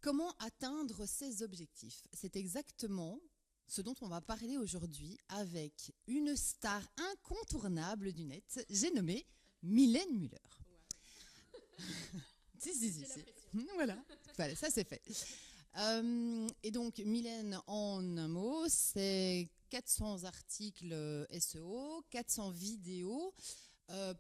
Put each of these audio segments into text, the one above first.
Comment atteindre ces objectifs? C'est exactement ce dont on va parler aujourd'hui avec une star incontournable du net, j'ai nommé Mylène Muller. Wow. si. Voilà, ça c'est fait. Et donc Mylène, en un mot, c'est 400 articles SEO, 400 vidéos,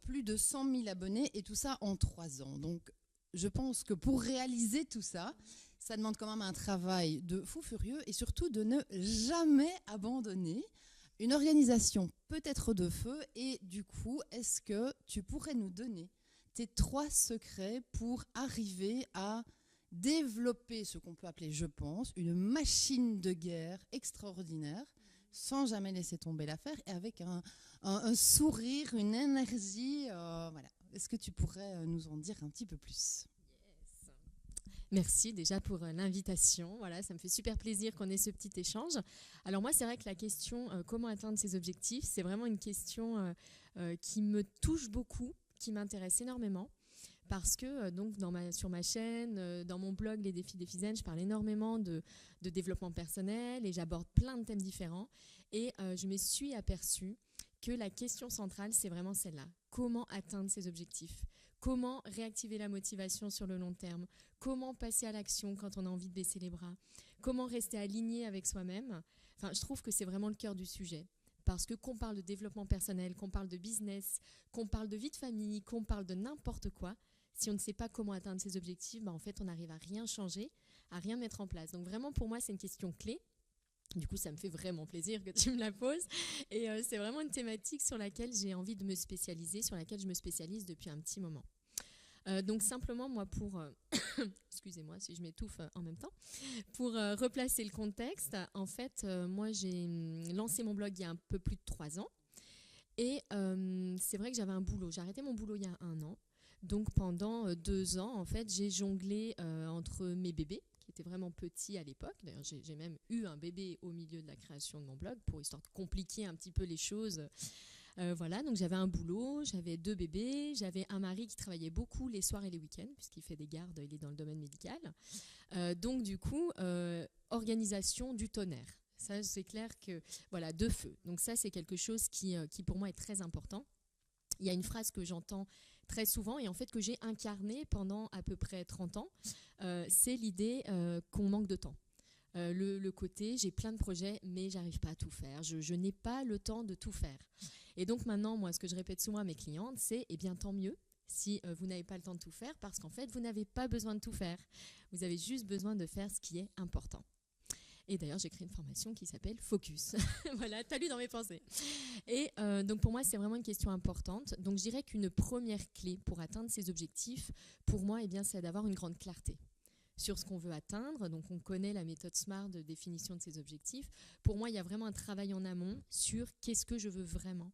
plus de 100 000 abonnés et tout ça en 3 ans. Donc je pense que pour réaliser tout ça, ça demande quand même un travail de fou furieux et surtout de ne jamais abandonner. Une organisation peut être de feu et du coup, est-ce que tu pourrais nous donner tes 3 secrets pour arriver à développer ce qu'on peut appeler, je pense, une machine de guerre extraordinaire sans jamais laisser tomber l'affaire et avec un sourire, une énergie, voilà. Est-ce que tu pourrais nous en dire un petit peu plus ? Merci déjà pour l'invitation. Voilà, ça me fait super plaisir qu'on ait ce petit échange. Alors moi, c'est vrai que la question comment atteindre ses objectifs, c'est vraiment une question qui me touche beaucoup, qui m'intéresse énormément. Parce que donc sur ma chaîne, dans mon blog Les Défis d'Ephizen, je parle énormément de développement personnel et j'aborde plein de thèmes différents. Et je me suis aperçue que la question centrale, c'est vraiment celle-là. Comment atteindre ses objectifs ? Comment réactiver la motivation sur le long terme ? Comment passer à l'action quand on a envie de baisser les bras ? Comment rester aligné avec soi-même ? Enfin, je trouve que c'est vraiment le cœur du sujet. Parce que qu'on parle de développement personnel, qu'on parle de business, qu'on parle de vie de famille, qu'on parle de n'importe quoi, si on ne sait pas comment atteindre ses objectifs, en fait, on n'arrive à rien changer, à rien mettre en place. Donc vraiment, pour moi, c'est une question clé. Du coup, ça me fait vraiment plaisir que tu me la poses. Et c'est vraiment une thématique sur laquelle j'ai envie de me spécialiser, sur laquelle je me spécialise depuis un petit moment. Donc simplement, moi, pour... excusez-moi si je m'étouffe en même temps. Pour replacer le contexte, en fait, moi, j'ai lancé mon blog il y a un peu plus de 3 ans. Et c'est vrai que j'avais un boulot. J'ai arrêté mon boulot il y a 1 an. Donc pendant 2 ans, en fait, j'ai jonglé entre mes bébés, qui étaient vraiment petits à l'époque. D'ailleurs, j'ai même eu un bébé au milieu de la création de mon blog, pour histoire de compliquer un petit peu les choses. Voilà, donc j'avais un boulot, j'avais 2 bébés, j'avais un mari qui travaillait beaucoup les soirs et les week-ends, puisqu'il fait des gardes, il est dans le domaine médical. Donc du coup, organisation du tonnerre. Ça, c'est clair que, voilà, de feu. Donc ça, c'est quelque chose qui pour moi est très important. Il y a une phrase que j'entends très souvent et en fait que j'ai incarnée pendant à peu près 30 ans, c'est l'idée qu'on manque de temps. Le côté, j'ai plein de projets, mais j'arrive pas à tout faire. Je n'ai pas le temps de tout faire. Et donc maintenant, moi, ce que je répète souvent à mes clientes, c'est, eh bien, tant mieux si vous n'avez pas le temps de tout faire, parce qu'en fait, vous n'avez pas besoin de tout faire. Vous avez juste besoin de faire ce qui est important. Et d'ailleurs, j'ai créé une formation qui s'appelle Focus. Voilà, t'as lu dans mes pensées. Et donc pour moi, c'est vraiment une question importante. Donc je dirais qu'une première clé pour atteindre ces objectifs, pour moi, eh bien, c'est d'avoir une grande clarté sur ce qu'on veut atteindre. Donc on connaît la méthode SMART de définition de ces objectifs. Pour moi, il y a vraiment un travail en amont sur qu'est-ce que je veux vraiment.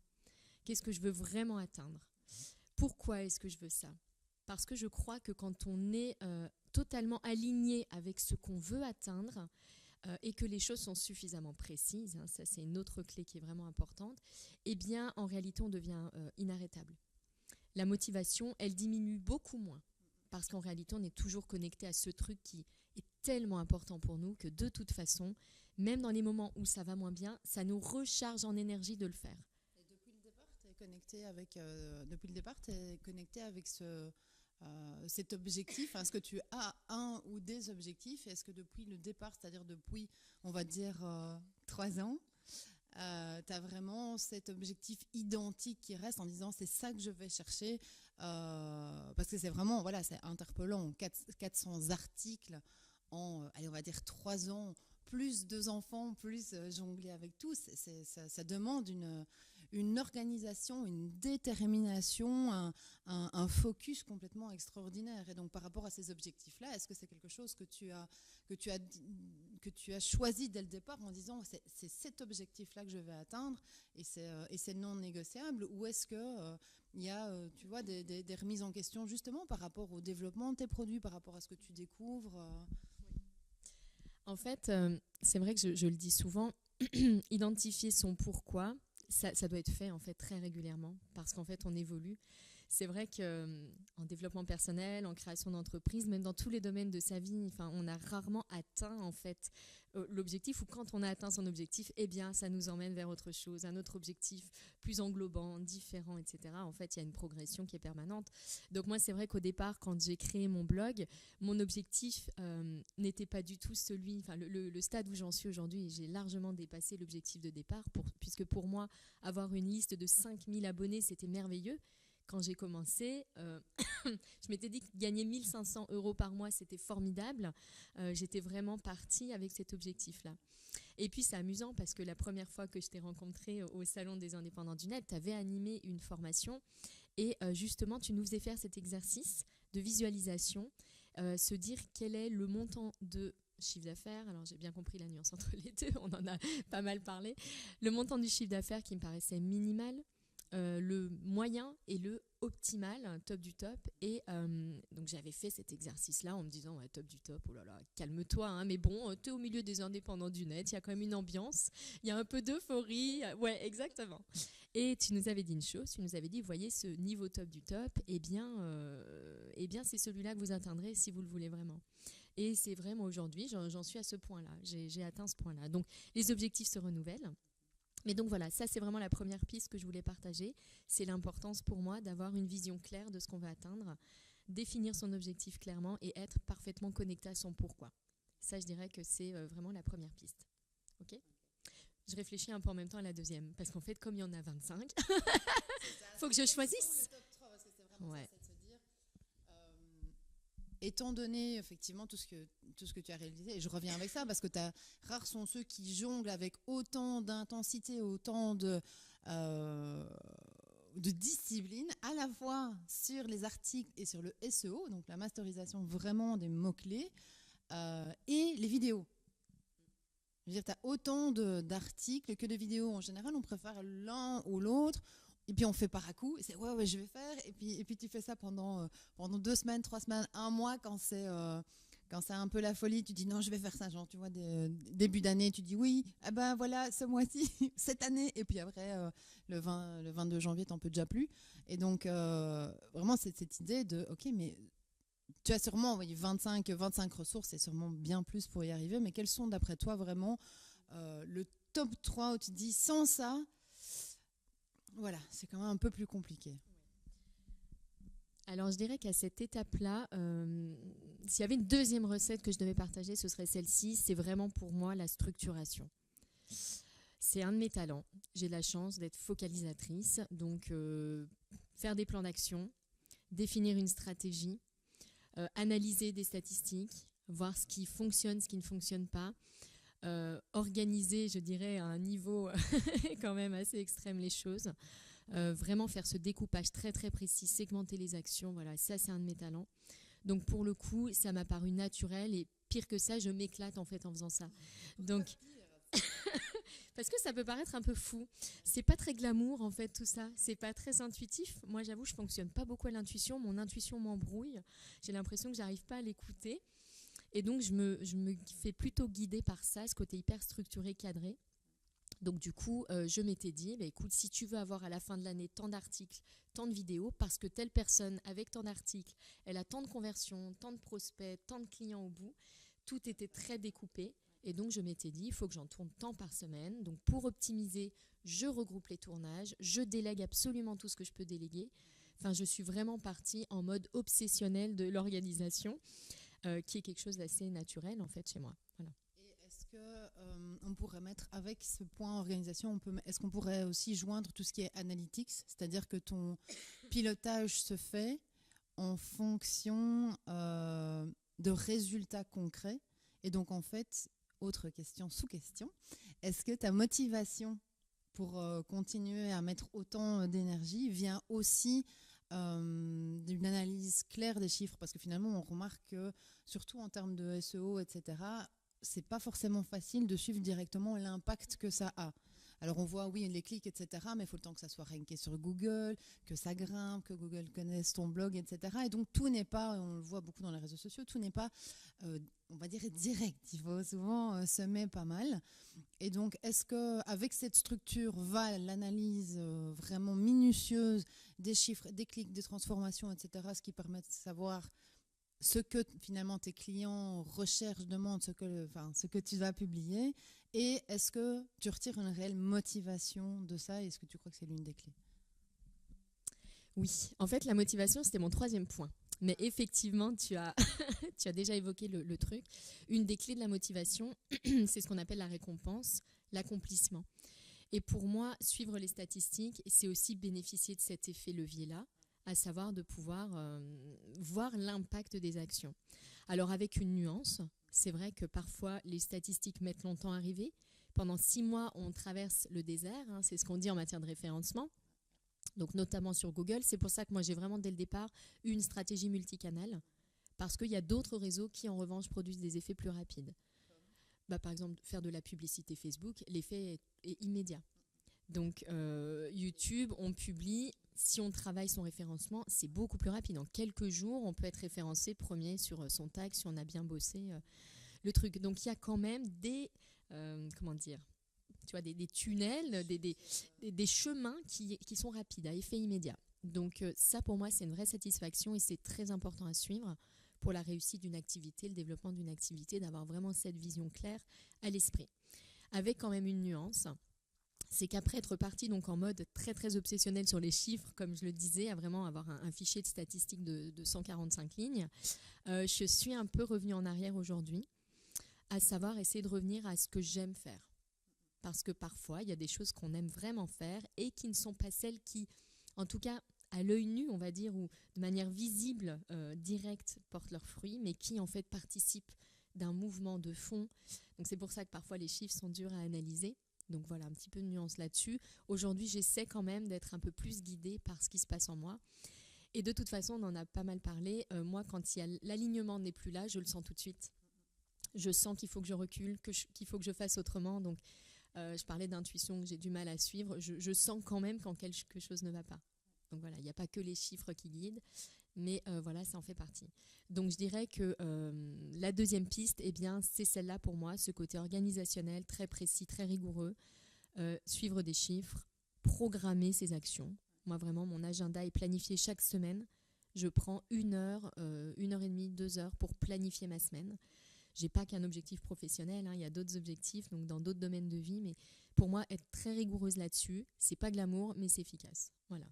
Qu'est-ce que je veux vraiment atteindre ? Pourquoi est-ce que je veux ça ? Parce que je crois que quand on est totalement aligné avec ce qu'on veut atteindre, et que les choses sont suffisamment précises, ça c'est une autre clé qui est vraiment importante, eh bien en réalité on devient inarrêtable. La motivation, elle diminue beaucoup moins, parce qu'en réalité on est toujours connecté à ce truc qui est tellement important pour nous que de toute façon, même dans les moments où ça va moins bien, ça nous recharge en énergie de le faire. Et depuis le départ, tu es connecté avec cet objectif. Est-ce que tu as un ou des objectifs? Est-ce que depuis le départ, c'est-à-dire depuis, on va dire, 3 ans, tu as vraiment cet objectif identique qui reste en disant c'est ça que je vais chercher, parce que c'est vraiment, voilà, c'est interpellant. 400 articles en, allez, on va dire 3 ans, plus 2 enfants, plus jongler avec tout, ça demande une organisation, une détermination, un focus complètement extraordinaire. Et donc par rapport à ces objectifs-là, est-ce que c'est quelque chose que tu as choisi dès le départ en disant c'est cet objectif-là que je vais atteindre et c'est non négociable, ou est-ce que il y a tu vois, des remises en question justement par rapport au développement de tes produits, par rapport à ce que tu découvres En fait, c'est vrai que je le dis souvent, identifier son pourquoi, ça doit être fait en fait très régulièrement, parce qu'en fait on évolue. c'est vrai qu'en développement personnel, en création d'entreprise, même dans tous les domaines de sa vie, on a rarement atteint en fait l'objectif, ou quand on a atteint son objectif, eh bien ça nous emmène vers autre chose, un autre objectif plus englobant, différent, etc. En fait, il y a une progression qui est permanente. Donc moi, c'est vrai qu'au départ, quand j'ai créé mon blog, mon objectif n'était pas du tout celui, le stade où j'en suis aujourd'hui, j'ai largement dépassé l'objectif de départ, puisque pour moi, avoir une liste de 5000 abonnés, c'était merveilleux. Quand j'ai commencé, je m'étais dit que gagner 1 500 € par mois, c'était formidable. J'étais vraiment partie avec cet objectif-là. Et puis, c'est amusant parce que la première fois que je t'ai rencontrée au Salon des Indépendants du Net, tu avais animé une formation et justement, tu nous faisais faire cet exercice de visualisation, se dire quel est le montant de chiffre d'affaires. Alors, j'ai bien compris la nuance entre les deux, on en a pas mal parlé. Le montant du chiffre d'affaires qui me paraissait minimal, le moyen et le optimal, top du top. Et donc j'avais fait cet exercice-là en me disant ouais, top du top, oh là là, calme-toi, hein, mais bon, t'es au milieu des indépendants du net, il y a quand même une ambiance, il y a un peu d'euphorie, ouais, exactement. Et tu nous avais dit une chose, tu nous avais dit, voyez ce niveau top du top, eh bien c'est celui-là que vous atteindrez si vous le voulez vraiment. Et c'est vraiment aujourd'hui, j'en suis à ce point-là, j'ai atteint ce point-là. Donc les objectifs se renouvellent. Mais donc voilà, ça c'est vraiment la première piste que je voulais partager. C'est l'importance pour moi d'avoir une vision claire de ce qu'on va atteindre, définir son objectif clairement et être parfaitement connecté à son pourquoi. Ça, je dirais que c'est vraiment la première piste. Ok ? Je réfléchis un peu en même temps à la deuxième, parce qu'en fait, comme il y en a 25, il faut que je choisisse. Ouais. Étant donné effectivement tout ce que tu as réalisé, et je reviens avec ça parce que rares sont ceux qui jonglent avec autant d'intensité, autant de discipline, à la fois sur les articles et sur le SEO, donc la masterisation vraiment des mots-clés, et les vidéos. Je veux dire, tu as autant d'articles que de vidéos. En général, on préfère l'un ou l'autre. Et puis on fait par à coup, c'est ouais, je vais faire. Et puis tu fais ça pendant 2 semaines, 3 semaines, 1 mois, quand c'est un peu la folie, tu dis non, je vais faire ça. Genre, tu vois, début d'année, tu dis oui, ah ben voilà, ce mois-ci, cette année. Et puis après, le 22 janvier, t'en peux déjà plus. Et donc, vraiment, c'est cette idée de, ok, mais tu as sûrement envoyé 25 ressources, c'est sûrement bien plus pour y arriver. Mais quels sont, d'après toi, vraiment le top 3 où tu te dis, sans ça, voilà, c'est quand même un peu plus compliqué. Alors, je dirais qu'à cette étape-là, s'il y avait une deuxième recette que je devais partager, ce serait celle-ci. C'est vraiment pour moi la structuration. C'est un de mes talents. J'ai la chance d'être focalisatrice. Donc, faire des plans d'action, définir une stratégie, analyser des statistiques, voir ce qui fonctionne, ce qui ne fonctionne pas. Organiser, je dirais, à un niveau quand même assez extrême les choses. Vraiment faire ce découpage très très précis, segmenter les actions, voilà, ça c'est un de mes talents. Donc pour le coup, ça m'a paru naturel et pire que ça, je m'éclate en fait en faisant ça. Donc parce que ça peut paraître un peu fou. C'est pas très glamour en fait tout ça, c'est pas très intuitif. Moi j'avoue, je fonctionne pas beaucoup à l'intuition, mon intuition m'embrouille. J'ai l'impression que j'arrive pas à l'écouter. Et donc, je me fais plutôt guider par ça, ce côté hyper structuré, cadré. Donc, du coup, je m'étais dit, écoute, si tu veux avoir à la fin de l'année tant d'articles, tant de vidéos, parce que telle personne avec tant d'articles, elle a tant de conversions, tant de prospects, tant de clients au bout, tout était très découpé. Et donc, je m'étais dit, il faut que j'en tourne tant par semaine. Donc, pour optimiser, je regroupe les tournages, je délègue absolument tout ce que je peux déléguer. Enfin, je suis vraiment partie en mode obsessionnel de l'organisation. Qui est quelque chose d'assez naturel en fait chez moi. Voilà. Et est-ce qu'on pourrait mettre avec ce point organisation, est-ce qu'on pourrait aussi joindre tout ce qui est analytics, c'est-à-dire que ton pilotage se fait en fonction de résultats concrets, et donc en fait, autre question, sous-question, est-ce que ta motivation pour continuer à mettre autant d'énergie vient aussi d'une analyse claire des chiffres, parce que finalement on remarque que surtout en termes de SEO, etc., c'est pas forcément facile de suivre directement l'impact que ça a. Alors on voit, oui, les clics, etc., mais il faut le temps que ça soit ranké sur Google, que ça grimpe, que Google connaisse ton blog, etc. Et donc tout n'est pas, on le voit beaucoup dans les réseaux sociaux, tout n'est pas, on va dire, direct. Il faut souvent semer pas mal. Et donc, est-ce qu'avec cette structure va l'analyse vraiment minutieuse des chiffres, des clics, des transformations, etc., ce qui permet de savoir ce que finalement tes clients recherchent, demandent, ce que tu vas publier, et est-ce que tu retires une réelle motivation de ça, et est-ce que tu crois que c'est l'une des clés? Oui, en fait, la motivation, c'était mon troisième point. Mais effectivement, tu as, tu as déjà évoqué le truc. Une des clés de la motivation, c'est ce qu'on appelle la récompense, l'accomplissement. Et pour moi, suivre les statistiques, c'est aussi bénéficier de cet effet levier-là, à savoir de pouvoir voir l'impact des actions. Alors avec une nuance, c'est vrai que parfois les statistiques mettent longtemps à arriver. Pendant 6 mois, on traverse le désert, hein, c'est ce qu'on dit en matière de référencement. Donc notamment sur Google. C'est pour ça que moi j'ai vraiment dès le départ eu une stratégie multicanale, parce qu'il y a d'autres réseaux qui en revanche produisent des effets plus rapides. Par exemple, faire de la publicité Facebook, l'effet est immédiat. Donc YouTube, on publie, si on travaille son référencement, c'est beaucoup plus rapide. En quelques jours, on peut être référencé premier sur son tag si on a bien bossé le truc. Donc il y a quand même des, comment dire, tu vois, des tunnels, des chemins qui sont rapides, à effet immédiat. Donc ça, pour moi, c'est une vraie satisfaction et c'est très important à suivre pour la réussite d'une activité, le développement d'une activité, d'avoir vraiment cette vision claire à l'esprit. Avec quand même une nuance, c'est qu'après être parti donc en mode très très obsessionnel sur les chiffres, comme je le disais, à vraiment avoir un fichier de statistiques de 145 lignes, je suis un peu revenue en arrière aujourd'hui, à savoir essayer de revenir à ce que j'aime faire. Parce que parfois, il y a des choses qu'on aime vraiment faire et qui ne sont pas celles qui, en tout cas, à l'œil nu, on va dire, ou de manière visible, directe, portent leurs fruits, mais qui, en fait, participent d'un mouvement de fond. Donc, c'est pour ça que parfois, les chiffres sont durs à analyser. Donc, voilà, un petit peu de nuance là-dessus. Aujourd'hui, j'essaie quand même d'être un peu plus guidée par ce qui se passe en moi. Et de toute façon, on en a pas mal parlé. Moi, quand l'alignement n'est plus là, je le sens tout de suite. Je sens qu'il faut que je recule, qu'il faut que je fasse autrement. Donc, je parlais d'intuition que j'ai du mal à suivre. Je sens quand même quand quelque chose ne va pas. Donc voilà, il n'y a pas que les chiffres qui guident, mais voilà, ça en fait partie. Donc je dirais que la deuxième piste, eh bien, c'est celle-là pour moi, ce côté organisationnel, très précis, très rigoureux, suivre des chiffres, programmer ses actions. Moi vraiment, mon agenda est planifié chaque semaine. Je prends 1 heure, 1h30, 2 heures pour planifier ma semaine. J'ai pas qu'un objectif professionnel, hein, il y a d'autres objectifs, donc dans d'autres domaines de vie, mais pour moi, être très rigoureuse là-dessus, c'est pas glamour, mais c'est efficace. Voilà.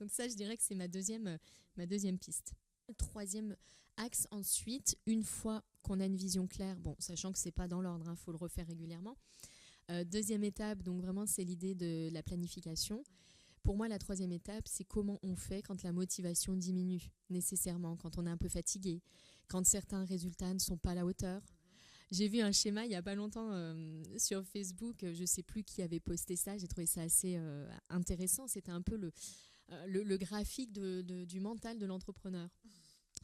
Donc ça, je dirais que c'est ma deuxième piste. Le troisième axe ensuite, une fois qu'on a une vision claire, bon, sachant que c'est pas dans l'ordre, hein, faut le refaire régulièrement. Deuxième étape, donc vraiment, c'est l'idée de la planification. Pour moi, la troisième étape, c'est comment on fait quand la motivation diminue nécessairement, quand on est un peu fatigué, quand certains résultats ne sont pas à la hauteur. J'ai vu un schéma il n'y a pas longtemps sur Facebook, je ne sais plus qui avait posté ça, j'ai trouvé ça assez intéressant. C'était un peu le graphique du mental de l'entrepreneur,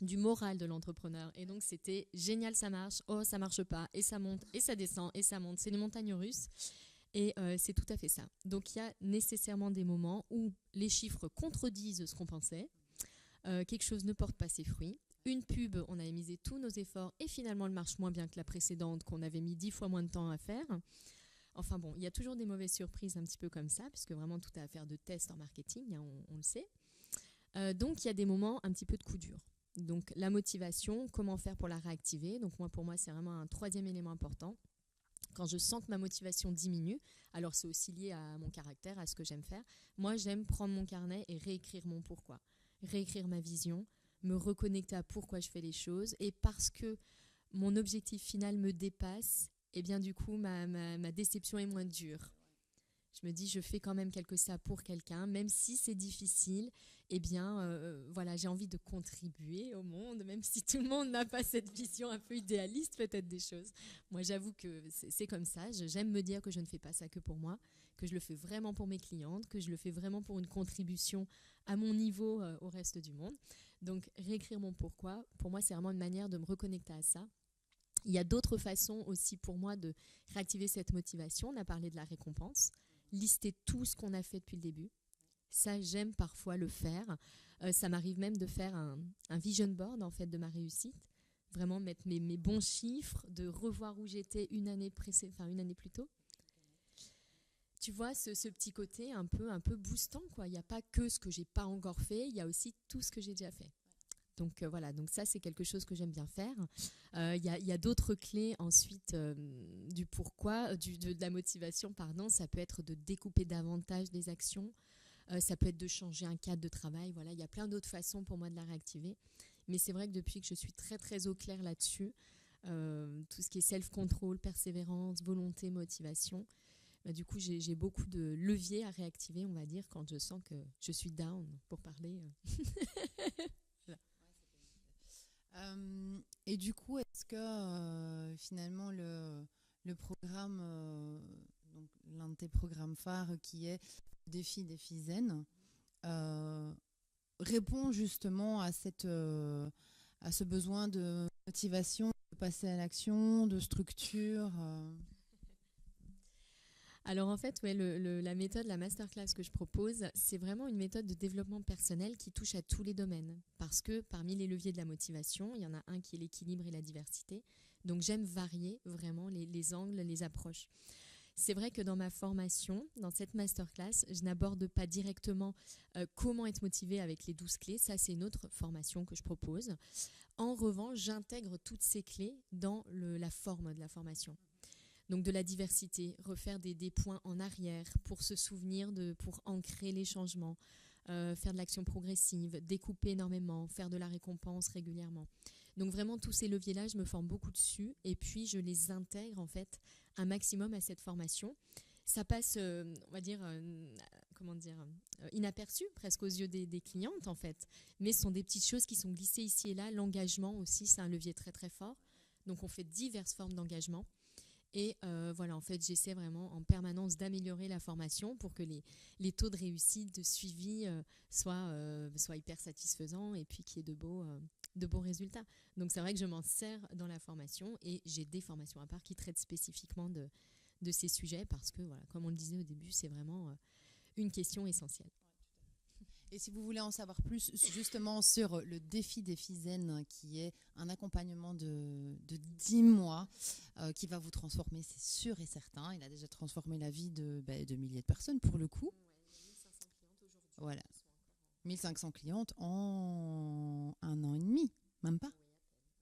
du moral de l'entrepreneur. Et donc c'était génial, ça marche, oh ça marche pas, et ça monte, et ça descend, et ça monte. C'est les montagnes russes. Et c'est tout à fait ça. Donc il y a nécessairement des moments où les chiffres contredisent ce qu'on pensait, quelque chose ne porte pas ses fruits. Une pub, on avait misé tous nos efforts et finalement elle marche moins bien que la précédente qu'on avait mis 10 fois moins de temps à faire. Enfin bon, il y a toujours des mauvaises surprises un petit peu comme ça, puisque vraiment tout a affaire de tests en marketing, hein, on le sait. Donc il y a des moments un petit peu de coup dur. Donc la motivation, comment faire pour la réactiver? Donc pour moi c'est vraiment un troisième élément important. Quand je sens que ma motivation diminue, alors c'est aussi lié à mon caractère, à ce que j'aime faire, moi j'aime prendre mon carnet et réécrire mon pourquoi, réécrire ma vision, me reconnecter à pourquoi je fais les choses, et parce que mon objectif final me dépasse, et bien du coup ma déception est moins dure. Je me dis, je fais quand même quelque chose pour quelqu'un, même si c'est difficile, eh bien, voilà, j'ai envie de contribuer au monde, même si tout le monde n'a pas cette vision un peu idéaliste peut-être des choses. Moi, j'avoue que c'est comme ça. J'aime me dire que je ne fais pas ça que pour moi, que je le fais vraiment pour mes clientes, que je le fais vraiment pour une contribution à mon niveau au reste du monde. Donc, réécrire mon pourquoi, pour moi, c'est vraiment une manière de me reconnecter à ça Il y a d'autres façons aussi pour moi de réactiver cette motivation. On a parlé de la récompense, lister tout ce qu'on a fait depuis le début. Ça, j'aime parfois le faire. Ça m'arrive même de faire un vision board en fait, de ma réussite. Vraiment mettre mes bons chiffres, de revoir où j'étais une année plus tôt. Tu vois, ce petit côté un peu boostant, quoi. Il n'y a pas que ce que je n'ai pas encore fait, il y a aussi tout ce que j'ai déjà fait. Donc voilà, donc ça c'est quelque chose que j'aime bien faire. Il y a d'autres clés ensuite du pourquoi, de la motivation, pardon. Ça peut être de découper davantage des actions, ça peut être de changer un cadre de travail. Voilà, il y a plein d'autres façons pour moi de la réactiver. Mais c'est vrai que depuis que je suis très très au clair là-dessus, tout ce qui est self-control, persévérance, volonté, motivation, du coup j'ai beaucoup de leviers à réactiver, on va dire, quand je sens que je suis down, pour parler. Et du coup, est-ce que finalement le programme, donc l'un de tes programmes phares qui est Défi zen, répond justement à ce besoin de motivation, de passer à l'action, de structure Alors en fait, ouais, la méthode, la masterclass que je propose, c'est vraiment une méthode de développement personnel qui touche à tous les domaines. Parce que parmi les leviers de la motivation, il y en a un qui est l'équilibre et la diversité. Donc j'aime varier vraiment les angles, les approches. C'est vrai que dans ma formation, dans cette masterclass, je n'aborde pas directement comment être motivé avec les 12 clés. Ça, c'est une autre formation que je propose. En revanche, j'intègre toutes ces clés dans la forme de la formation. Donc de la diversité, refaire des points en arrière pour se souvenir, pour ancrer les changements, faire de l'action progressive, découper énormément, faire de la récompense régulièrement. Donc vraiment tous ces leviers-là, je me forme beaucoup dessus et puis je les intègre en fait un maximum à cette formation. Ça passe, on va dire, inaperçu presque aux yeux des clientes en fait. Mais ce sont des petites choses qui sont glissées ici et là. L'engagement aussi, c'est un levier très très fort. Donc on fait diverses formes d'engagement. Et voilà, en fait, j'essaie vraiment en permanence d'améliorer la formation pour que les taux de réussite, de suivi soient hyper satisfaisants et puis qu'il y ait de beaux résultats. Donc, c'est vrai que je m'en sers dans la formation et j'ai des formations à part qui traitent spécifiquement de ces sujets parce que, voilà, comme on le disait au début, c'est vraiment une question essentielle. Et si vous voulez en savoir plus justement sur le défi zen, qui est un accompagnement de 10 mois qui va vous transformer, c'est sûr et certain. Il a déjà transformé la vie de milliers de personnes pour le coup. 1500 clientes aujourd'hui. Voilà. 1500 clientes en 1 an et demi, même pas.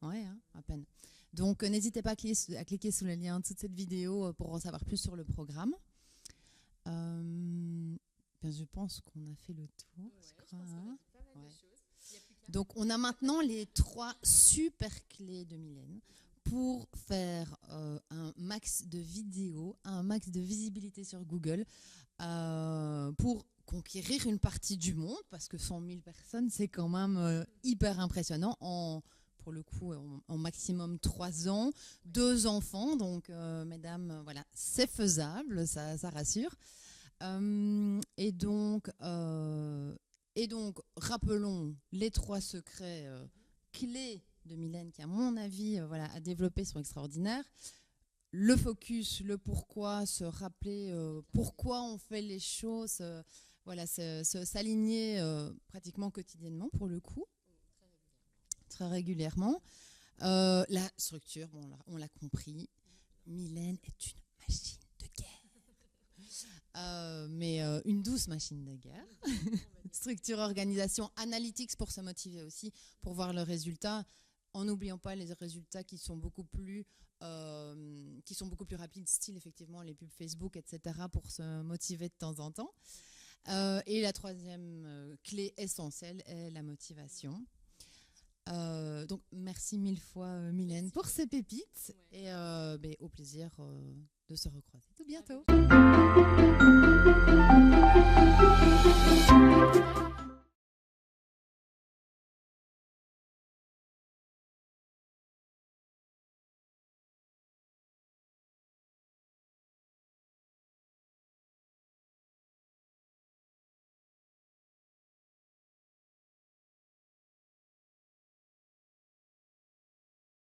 Ouais, hein, à peine. Donc n'hésitez pas à cliquer sous le lien de toute cette vidéo pour en savoir plus sur le programme. Je pense qu'on a fait le tour. Ouais, je pense qu'on a dit pas mal de choses. Donc, on a maintenant les 3 super clés de Mylène pour faire un max de vidéos, un max de visibilité sur Google, pour conquérir une partie du monde, parce que 100 000 personnes, c'est quand même hyper impressionnant pour le coup, en maximum 3 ans, 2 enfants. Donc, mesdames, voilà, c'est faisable, ça rassure. Et donc, rappelons les 3 secrets clés de Mylène qui, à mon avis, à développer sont extraordinaires. Le focus, le pourquoi, se rappeler pourquoi on fait les choses, s'aligner pratiquement quotidiennement pour le coup, très régulièrement. La structure, bon, on l'a compris, Mylène est une machine de guerre. Mais une douce machine de guerre. Structure, organisation, analytics pour se motiver aussi, pour voir le résultat, en n'oubliant pas les résultats qui sont beaucoup plus rapides, style effectivement les pubs Facebook, etc., pour se motiver de temps en temps. Et la 3e clé essentielle est la motivation. Donc merci 1000 fois Mylène pour ces pépites et au plaisir de se recroiser tout bientôt.